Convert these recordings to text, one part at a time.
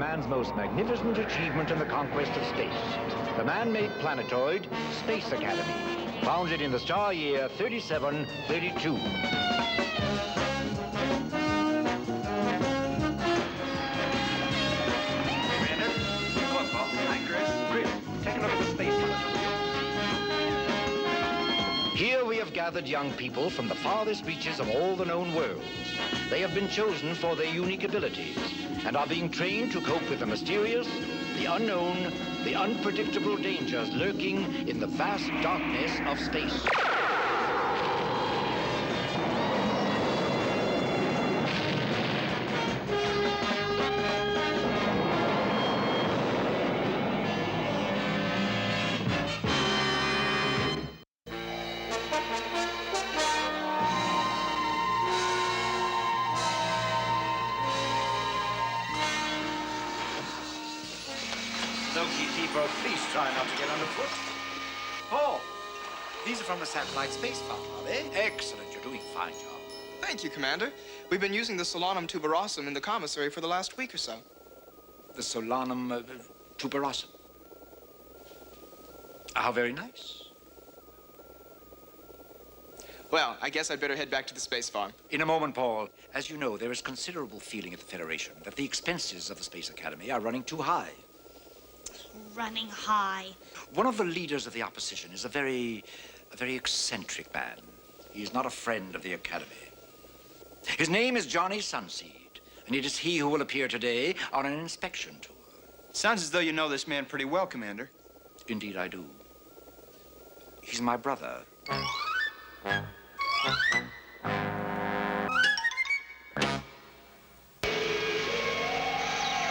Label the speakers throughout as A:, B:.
A: man's most magnificent achievement in the conquest of space, the man-made planetoid Space Academy, founded in the star year 3732. Here we have gathered young people from the farthest reaches of all the known worlds. They have been chosen for their unique abilities and are being trained to cope with the mysterious, the unknown, the unpredictable dangers lurking in the vast darkness of space. Peepo, please try not to get underfoot. Paul, these are from the satellite space farm, are they? Excellent. You're doing a fine job.
B: Thank you, Commander. We've been using the Solanum tuberosum in the commissary for the last week or so.
A: The Solanum tuberosum. How very nice.
B: Well, I guess I'd better head back to the space farm.
A: In a moment, Paul. As you know, there is considerable feeling at the Federation that the expenses of the Space Academy are running too high.
C: Running high.
A: One of the leaders of the opposition is a very eccentric man. He is not a friend of the Academy. His name is Johnny Sunseed, and it is he who will appear today on an inspection tour.
B: Sounds as though you know this man pretty well, Commander.
A: Indeed, I do. He's my brother.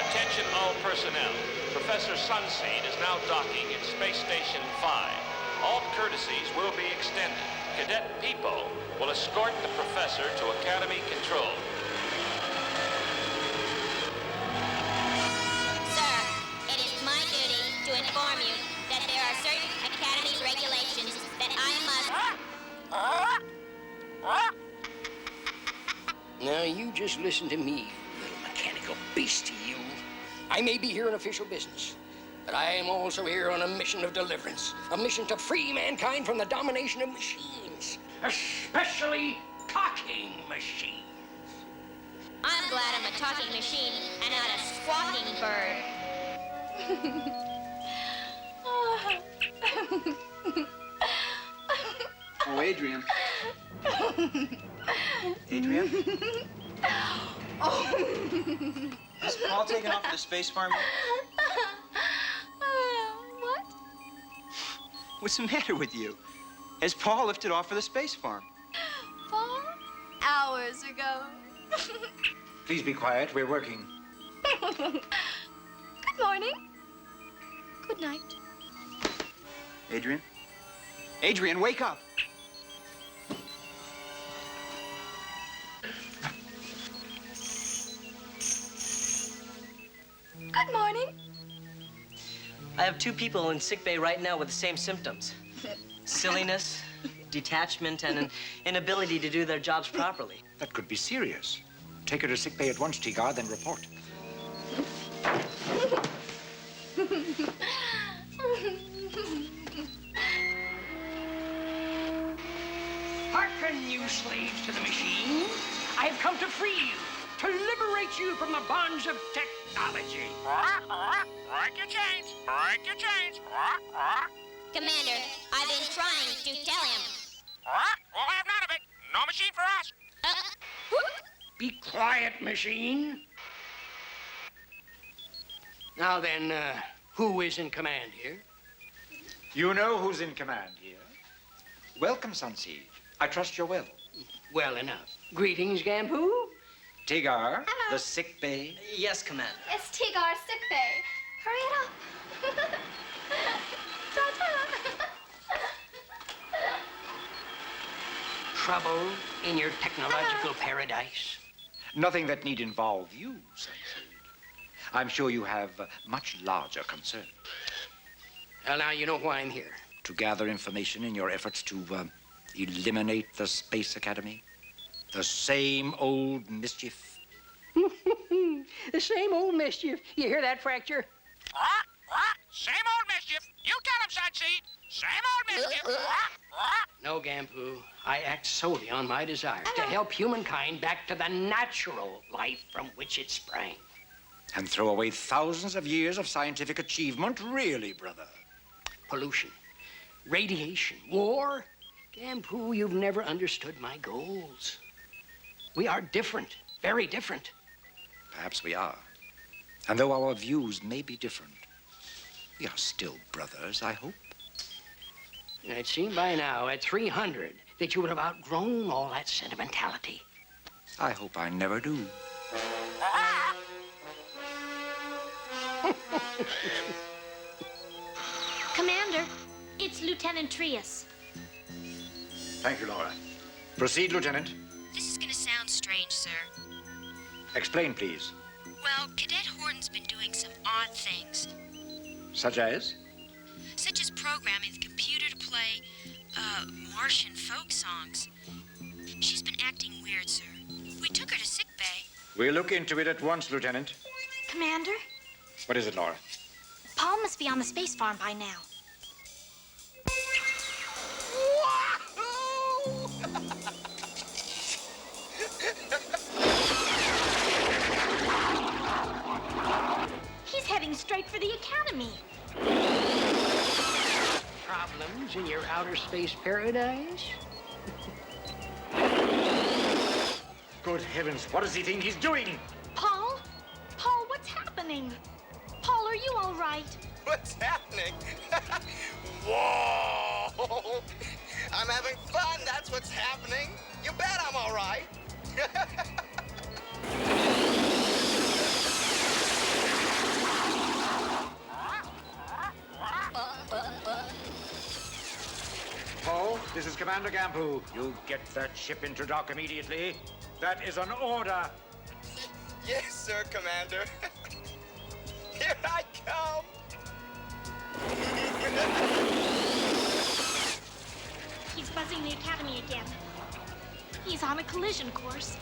D: Attention all personnel. Professor Sunseed is now docking in Space Station 5. All courtesies will be extended. Cadet Peepo will escort the professor to Academy Control.
E: Sir, it is my duty to inform you that there are certain Academy regulations that I must...
F: Now, you just listen to me, you little mechanical beast, you. I may be here on official business, but I am also here on a mission of deliverance, a mission to free mankind from the domination of machines, especially talking machines.
E: I'm glad I'm a talking machine and not a squawking bird.
B: Oh, Adrian. Adrian? Is Paul taken off to the space farm?
E: What?
B: What's the matter with you? Has Paul lifted off for the space farm?
E: 4 hours ago.
A: Please be quiet. We're working.
E: Good morning. Good night.
B: Adrian? Adrian, wake up!
E: Good morning.
G: I have 2 people in sickbay right now with the same symptoms. Silliness, detachment, and an inability to do their jobs properly.
A: That could be serious. Take her to sickbay at once, Tigar, then report.
F: Hearken, you slaves to the machine. I have come to free you, to liberate you from the bonds of technology.
D: Break your chains! Break your chains!
E: Commander, I've been trying to tell him.
D: We'll have none of it! No machine for us!
F: Be quiet, machine. Now then, who is in command here?
A: You know who's in command here. Welcome, Sunseed. I trust you're well.
F: Well enough. Greetings, Gampu.
A: Tigar,
H: Hello.
A: the sickbay.
G: Yes, Commander.
H: It's Tigar sickbay. Hurry it up. Ta-ta.
F: Trouble in your technological paradise?
A: Nothing that need involve you, Sunseed. I'm sure you have much larger concern.
F: Well, now you know why I'm here.
A: To gather information in your efforts to eliminate the Space Academy. The same old mischief.
F: The same old mischief. You hear that, Fracture?
I: Same old mischief. You tell him, Sunseed. Same old mischief.
F: No, Gampu. I act solely on my desire to help humankind back to the natural life from which it sprang.
A: And throw away thousands of years of scientific achievement? Really, brother?
F: Pollution, radiation, war. Gampu, you've never understood my goals. We are different, very different.
A: Perhaps we are. And though our views may be different, we are still brothers, I hope.
F: It seemed by now, at 300, that you would have outgrown all that sentimentality.
A: I hope I never do.
C: Commander, it's Lieutenant Trias.
A: Thank you, Laura. Proceed, Lieutenant.
J: This is gonna sound strange, sir.
A: Explain, please.
J: Well, Cadet Horton's been doing some odd things,
A: Such as?
J: such as programming the computer to play, Martian folk songs. She's been acting weird, sir. We took her to sick bay.
A: We'll look into it at once, Lieutenant.
C: Commander,
A: What is it, Laura?
C: Paul must be on the space farm by now. He's heading straight for the academy.
F: Problems in your outer space paradise?
A: Good heavens, what does he think he's doing?
C: Paul? Paul, what's happening? Paul, are you all right?
B: What's happening? Whoa! I'm having fun, that's what's happening. You bet I'm all right.
A: Paul, this is Commander Gampu. You get that ship into dock immediately. That is an order.
B: Yes, sir, Commander. Here I come.
C: He's buzzing the academy again. He's on a collision course.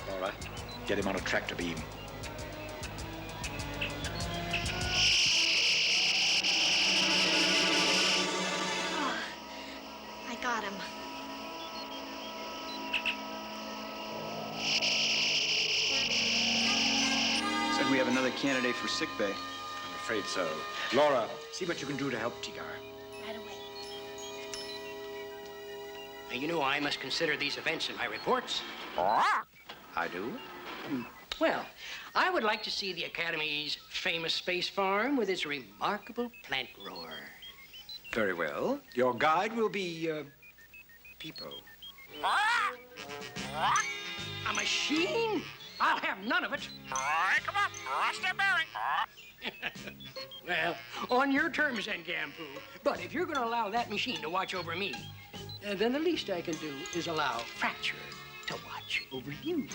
A: Laura, get him on a tractor beam.
C: I got him.
B: Said we have another candidate for sick bay.
A: I'm afraid so. Laura, see what you can do to help Tigar.
C: Right away.
F: Now, you know I must consider these events in my reports.
A: I do?
F: Well, I would like to see the Academy's famous space farm with its remarkable plant grower.
A: Very well. Your guide will be, Peepo.
F: A machine? I'll have none of it.
I: Come on, cross the bearing.
F: Well, on your terms then, Gampu. But if you're going to allow that machine to watch over me, then the least I can do is allow Fracture to watch over you.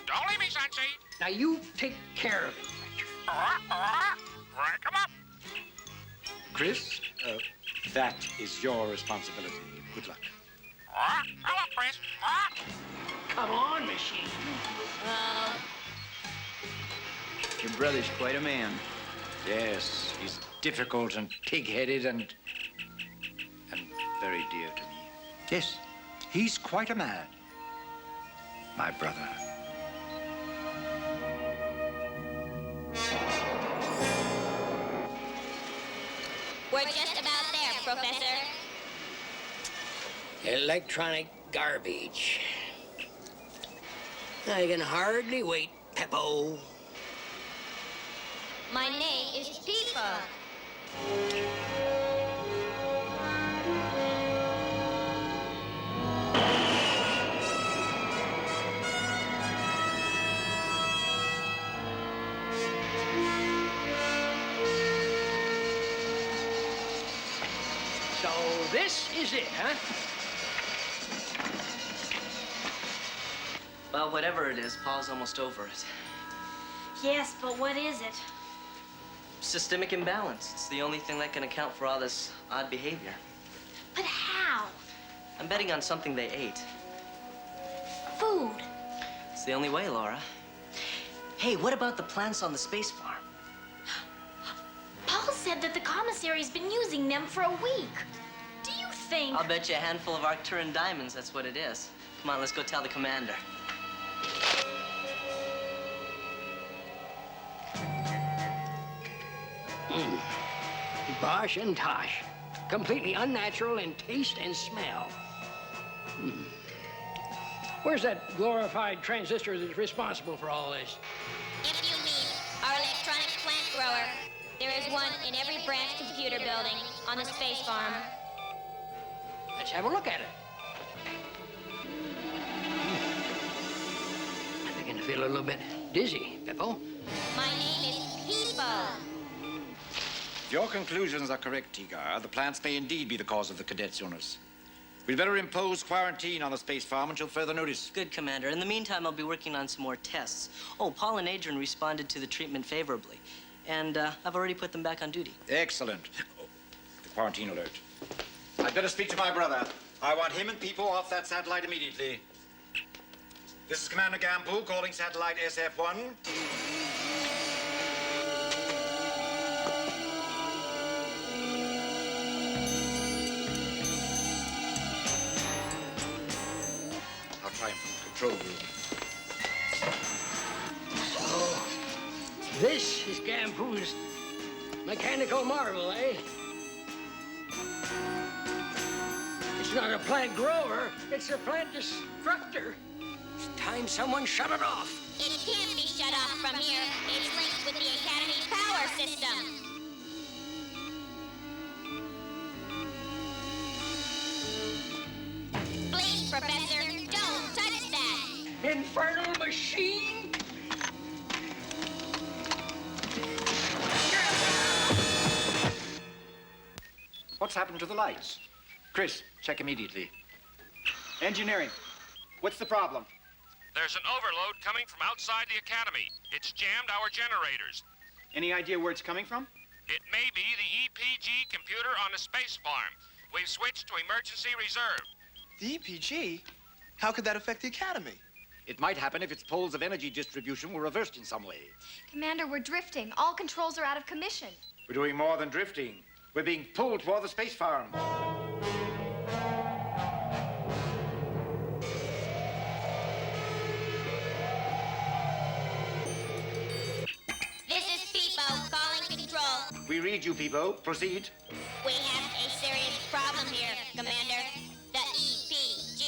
I: Don't leave me, Sunseed.
F: Now, you take care of him, Fracture.
I: Come on.
A: Chris, that is your responsibility. Good luck.
I: Hello, Chris.
F: Come on, machine.
B: Your brother's quite a man.
A: Yes, he's difficult and pig-headed and very dear to me. Yes, he's quite a man. My brother.
E: We're just about there, Professor.
F: Electronic garbage. I can hardly wait, Peepo.
E: My name is Peepo.
F: So this is it, huh?
G: Well, whatever it is, Paul's almost over it.
C: Yes, but what is it?
G: Systemic imbalance. It's the only thing that can account for all this odd behavior.
C: But how?
G: I'm betting on something they ate.
C: Food.
G: It's the only way, Laura. Hey, what about the plants on the space farm?
C: Paul said that the commissary's been using them for a week. Do you think...
G: I'll bet you a handful of Arcturan diamonds that's what it is. Come on, let's go tell the commander.
F: Bosh and tosh. Completely unnatural in taste and smell. Where's that glorified transistor that's responsible for all this?
E: If you mean our electronic plant grower, there is one in every branch computer building on the space farm.
F: Let's have a look at it. I'm beginning to feel a little bit dizzy, Peepo.
E: My name is Peepo.
A: If your conclusions are correct, Tigar, the plants may indeed be the cause of the cadet's illness. We'd better impose quarantine on the space farm until further notice.
G: Good, Commander. In the meantime, I'll be working on some more tests. Oh, Paul and Adrian responded to the treatment favorably. And I've already put them back on duty.
A: Excellent. Oh, the quarantine alert. I'd better speak to my brother. I want him and Peepo off that satellite immediately. This is Commander Gampu calling satellite SF-1. I'll try him from the control room.
F: So, this is Gampu's mechanical marvel, eh? It's not a plant grower, it's a plant destructor. It's time someone shut it off.
E: It can't be shut off from here. It's linked with the Academy's power system. Please, Professor, don't touch that.
F: Infernal machine!
A: What's happened to the lights? Chris, check immediately.
B: Engineering, what's the problem?
D: There's an overload coming from outside the Academy. It's jammed our generators.
B: Any idea where it's coming from?
D: It may be the EPG computer on the space farm. We've switched to emergency reserve.
K: The EPG? How could that affect the Academy?
A: It might happen if its poles of energy distribution were reversed in some way.
H: Commander, we're drifting. All controls are out of commission.
A: We're doing more than drifting. We're being pulled toward the space farm.
E: This is Peepo calling control.
A: We read you, Peepo. Proceed.
E: We have a serious problem here, Commander. The EPG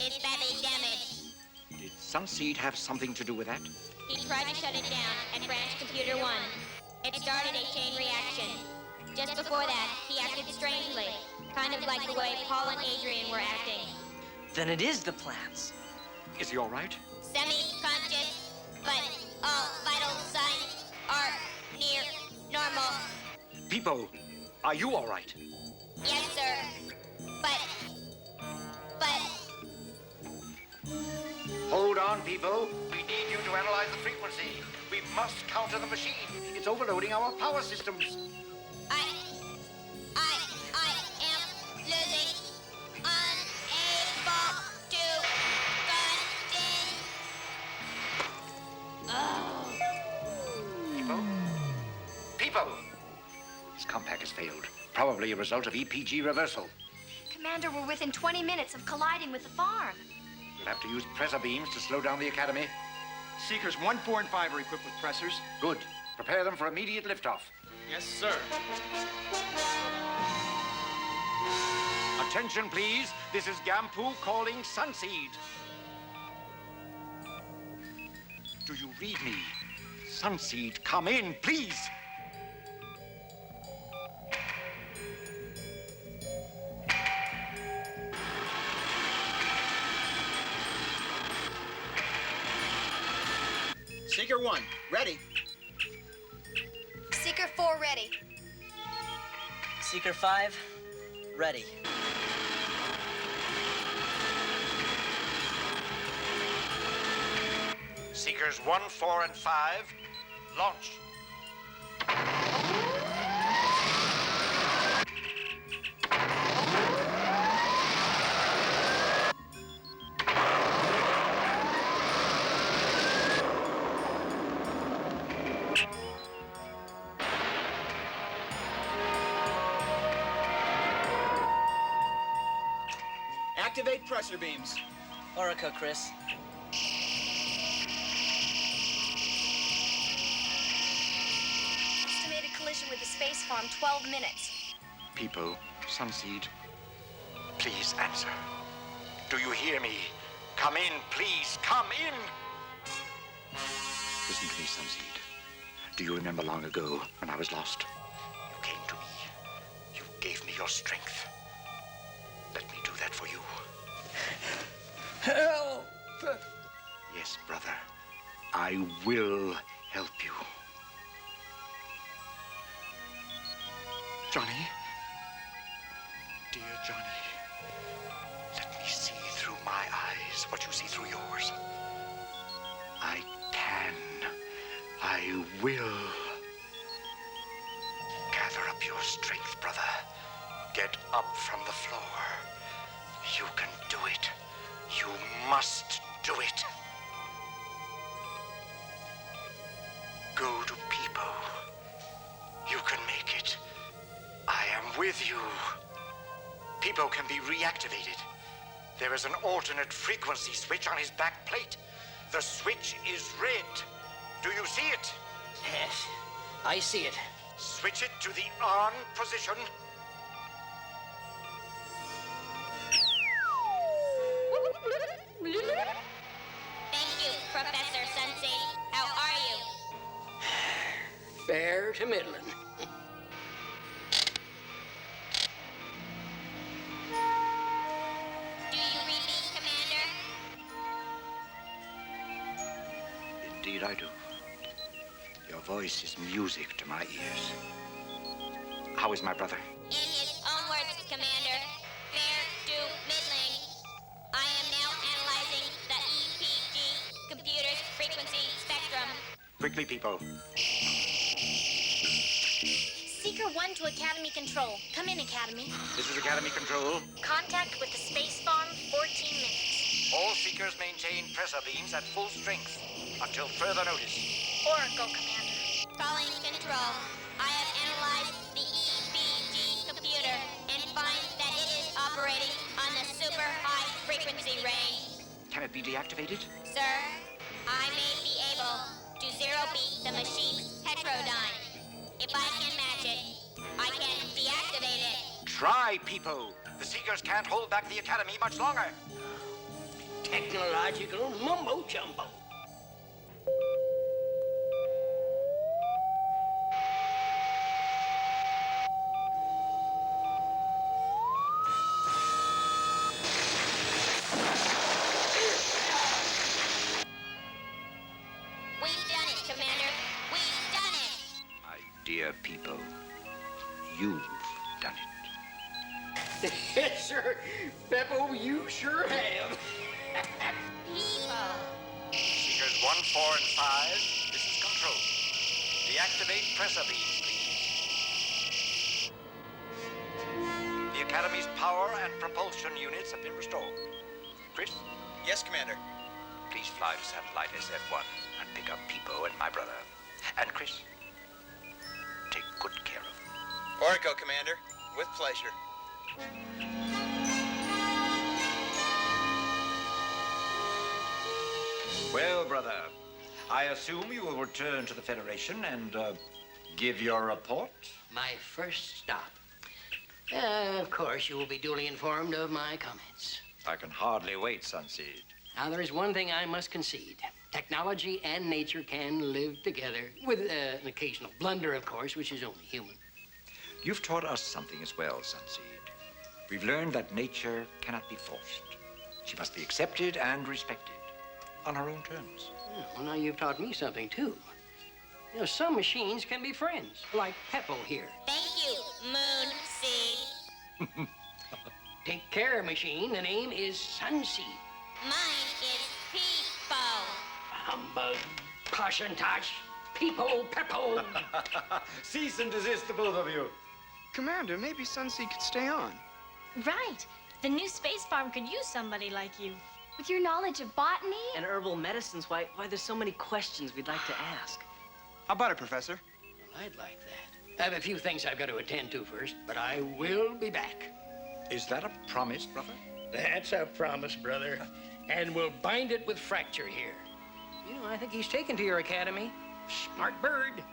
E: is badly damaged.
A: Did Sunseed have something to do with that?
E: He tried to shut it down at branch computer 1. It started a chain reaction. Just before that, he acted strangely, kind of like the way Paul and Adrian were acting.
G: Then it is the plants.
A: Is he all right?
E: Semi-conscious, but all vital signs are near normal.
A: Peepo, are you all right?
E: Yes, sir. But...
A: Hold on, Peepo. We need you to analyze the frequency. We must counter the machine. It's overloading our power systems.
E: I am losing, unable to continue.
A: Peepo! His compact has failed. Probably a result of EPG reversal.
H: Commander, we're within 20 minutes of colliding with the farm.
A: We'll have to use pressor beams to slow down the Academy.
B: Seekers 1, 4, and 5 are equipped with pressors.
A: Good. Prepare them for immediate liftoff.
B: Yes, sir.
A: Attention, please. This is Gampu calling Sunseed. Do you read me? Sunseed, come in, please.
B: Seeker 1, ready.
H: Seeker 4 ready.
G: Seeker 5, ready.
A: Seekers 1, 4, and 5, launch.
B: Activate pressure beams.
G: Orica, Chris.
H: Estimated collision with the space farm, 12 minutes.
A: Peepo, Sunseed, please answer. Do you hear me? Come in, please, come in! Listen to me, Sunseed. Do you remember long ago when I was lost? You came to me. You gave me your strength. Let me do that for you.
F: Help!
A: Yes, brother. I will help you. Johnny? Dear Johnny, let me see through my eyes what you see through yours. I can. I will. Gather up your strength, brother. Get up from the floor. You can do it. You must do it. Go to Peepo. You can make it. I am with you. Peepo can be reactivated. There is an alternate frequency switch on his back plate. The switch is red. Do you see it?
F: Yes, I see it.
A: Switch it to the on position.
E: Thank you, Professor Sunseed. How are you?
F: Fair to middling.
E: Do you read me, Commander?
A: Indeed I do. Your voice is music to my ears. How is my brother?
E: In his own words, Commander, fair to middling. I am now analyzing the EPG computer's frequency spectrum.
A: Quickly, Peepo.
C: Seeker 1 to Academy Control. Come in, Academy.
A: This is Academy Control.
C: Contact with the space farm, 14 minutes.
A: All seekers maintain pressure beams at full strength until further notice.
C: Oracle, Commander.
E: Calling Control. I have analyzed the EPG computer and find that it is operating on the super high frequency range.
A: Can it be deactivated?
E: Sir, I may be able to zero beat the machine's heterodyne. If I can match it, I can deactivate it.
A: Try, Peepo. The seekers can't hold back the Academy much longer.
F: Technological mumbo-jumbo.
E: We've done it, Commander. We've done it.
A: My dear Peepo, you've done it.
F: Yes, sir. Peepo, you sure have.
E: Peepo.
A: Seekers 1, 4, and 5, this is Control. Deactivate pressure beams, please. The Academy's power and propulsion units have been restored. Chris,
B: Yes, Commander.
A: please fly to satellite SF-1 and pick up Peepo and my brother. And Chris, take good care of them.
B: Oracle, Commander. With pleasure.
A: Well, brother, I assume you will return to the Federation and give your report?
F: My first stop. Of course, you will be duly informed of my comments.
A: I can hardly wait, Sunseed.
F: Now, there is one thing I must concede. Technology and nature can live together, with an occasional blunder, of course, which is only human.
A: You've taught us something as well, Sunseed. We've learned that nature cannot be forced. She must be accepted and respected on her own terms.
F: Well, now you've taught me something, too. You know, some machines can be friends, like Peepo here.
E: Thank you, Moon Seed.
F: Take care, machine. The name is Sunseed.
E: Mine is Peepo.
F: Humbug, Poshentosh, Peepo, Peepo.
A: Cease and desist, the both of you.
B: Commander, maybe Sunseed could stay on.
C: Right. The new space farm could use somebody like you.
H: With your knowledge of botany?
G: And herbal medicines, why there's so many questions we'd like to ask.
B: How about it, Professor?
F: Well, I'd like that. I have a few things I've got to attend to first, but I will be back.
A: Is that a promise, brother?
F: That's our promise, brother. And we'll bind it with fracture here. You know, I think he's taken to your academy. Smart bird.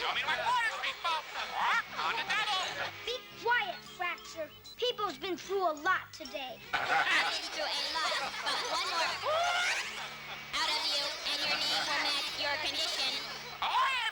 I: Show me what orders, Peepo. On the double.
H: Be quiet, Fracture. Peepo's been through a lot today.
E: I've been through a lot, but one more out of you, and your name will match your condition.
I: Oh,